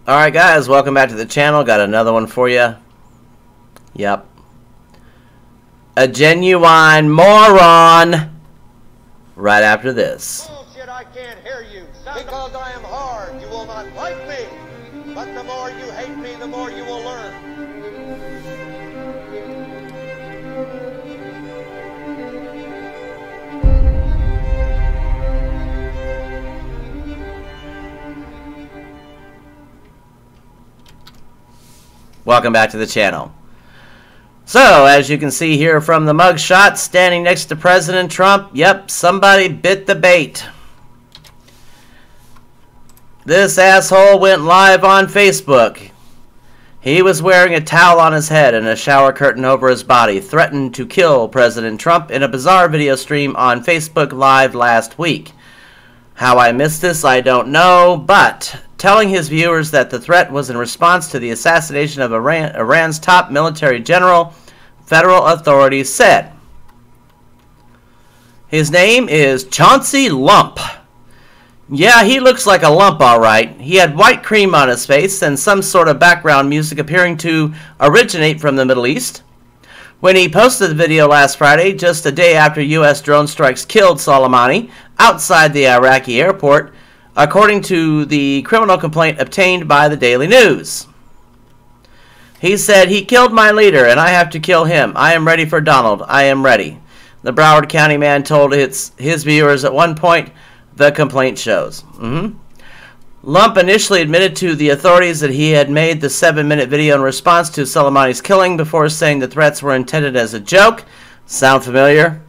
Alright guys, welcome back to the channel. Got another one for you. Yep. A genuine moron. Right after this. Bullshit, I can't hear you. Because I am hard, you will not like me. But the more you hate me, the more you will learn. Welcome back to the channel. So, as you can see here from the mugshot, standing next to President Trump, yep, somebody bit the bait. This asshole went live on Facebook. He was wearing a towel on his head and a shower curtain over his body, threatened to kill President Trump in a bizarre video stream on Facebook Live last week. How I missed this, I don't know, but telling his viewers that the threat was in response to the assassination of Iran's top military general, federal authorities said. His name is Chauncey Lump. Yeah, he looks like a lump, all right. He had white cream on his face and some sort of background music appearing to originate from the Middle East. When he posted the video last Friday, just a day after U.S. drone strikes killed Soleimani outside the Iraqi airport, according to the criminal complaint obtained by the Daily News. He said, "He killed my leader, and I have to kill him. I am ready for Donald. I am ready." The Broward County man told his viewers at one point, the complaint shows. Lump initially admitted to the authorities that he had made the 7-minute video in response to Soleimani's killing before saying the threats were intended as a joke. Sound familiar?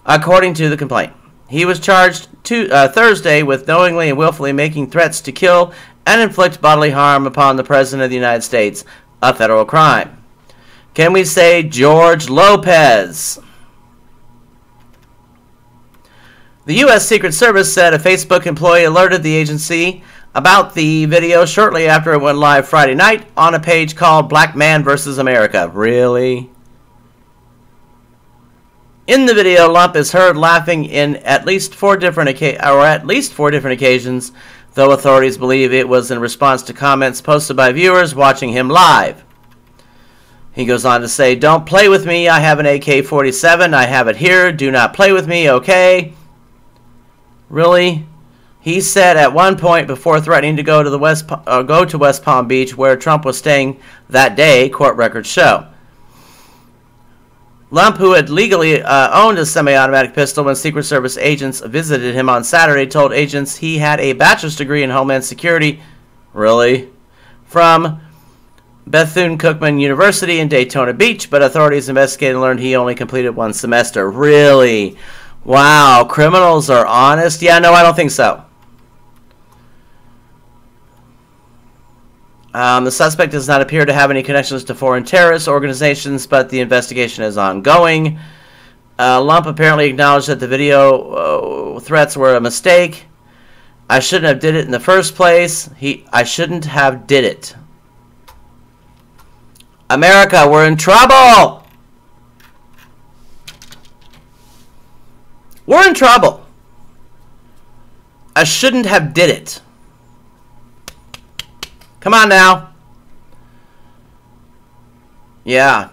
According to the complaint, he was charged Thursday with knowingly and willfully making threats to kill and inflict bodily harm upon the President of the United States, a federal crime. Can we say George Lopez? The U.S. Secret Service said a Facebook employee alerted the agency about the video shortly after it went live Friday night on a page called Black Man vs. America. Really? In the video, Lump is heard laughing in at least four different occasions, though authorities believe it was in response to comments posted by viewers watching him live. He goes on to say, "Don't play with me. I have an AK-47. I have it here. Do not play with me, okay?" Really? He said at one point before threatening to go to West Palm Beach, where Trump was staying that day, court records show. Lump, who had legally owned a semi-automatic pistol when Secret Service agents visited him on Saturday, told agents he had a bachelor's degree in Homeland Security, really, from Bethune-Cookman University in Daytona Beach, but authorities investigated and learned he only completed one semester. Really? Wow, criminals are honest? Yeah, no, I don't think so. The suspect does not appear to have any connections to foreign terrorist organizations, but the investigation is ongoing. Lump apparently acknowledged that the video threats were a mistake. "I shouldn't have did it in the first place. I shouldn't have did it." America, we're in trouble! We're in trouble. I shouldn't have did it. Come on now. Yeah,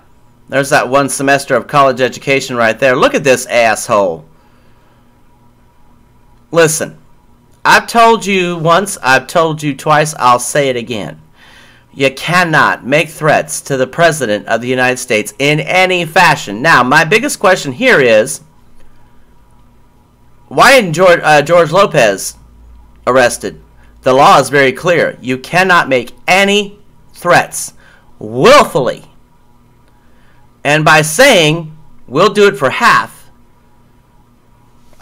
there's that one semester of college education right there. Look at this asshole. Listen, I've told you once, I've told you twice, I'll say it again. You cannot make threats to the President of the United States in any fashion. Now, my biggest question here is, why isn't George Lopez arrested? The law is very clear. You cannot make any threats willfully. And by saying, "we'll do it for half."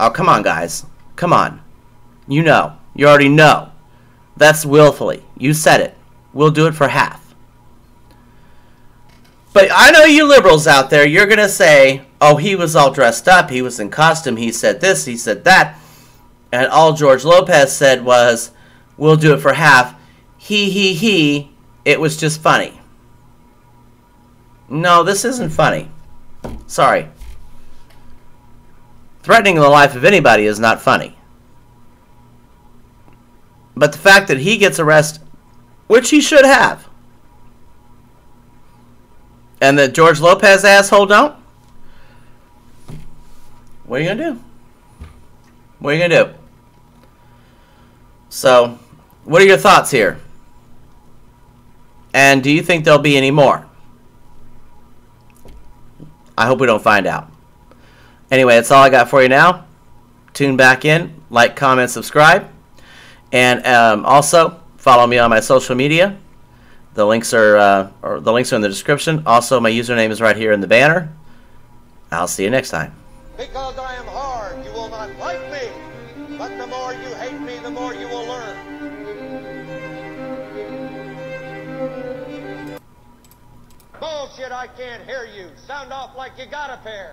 Oh, come on, guys. Come on. You know. You already know. That's willfully. You said it. We'll do it for half. But I know you liberals out there, you're going to say, "Oh, he was all dressed up. He was in costume. He said this. He said that." And all George Lopez said was, "We'll do it for half. He. It was just funny." No, this isn't funny. Sorry. Threatening the life of anybody is not funny. But the fact that he gets arrested which he should have. And the George Lopez asshole don't? What are you going to do? What are you going to do? So, what are your thoughts here? And do you think there'll be any more? I hope we don't find out. Anyway, that's all I got for you now. Tune back in, like, comment, subscribe. And also, follow me on my social media. The links are in the description. Also, my username is right here in the banner. I'll see you next time. Because I am hard, you will not like me. But the more you hate me, the more you will learn. Bullshit, I can't hear you. Sound off like you got a pair.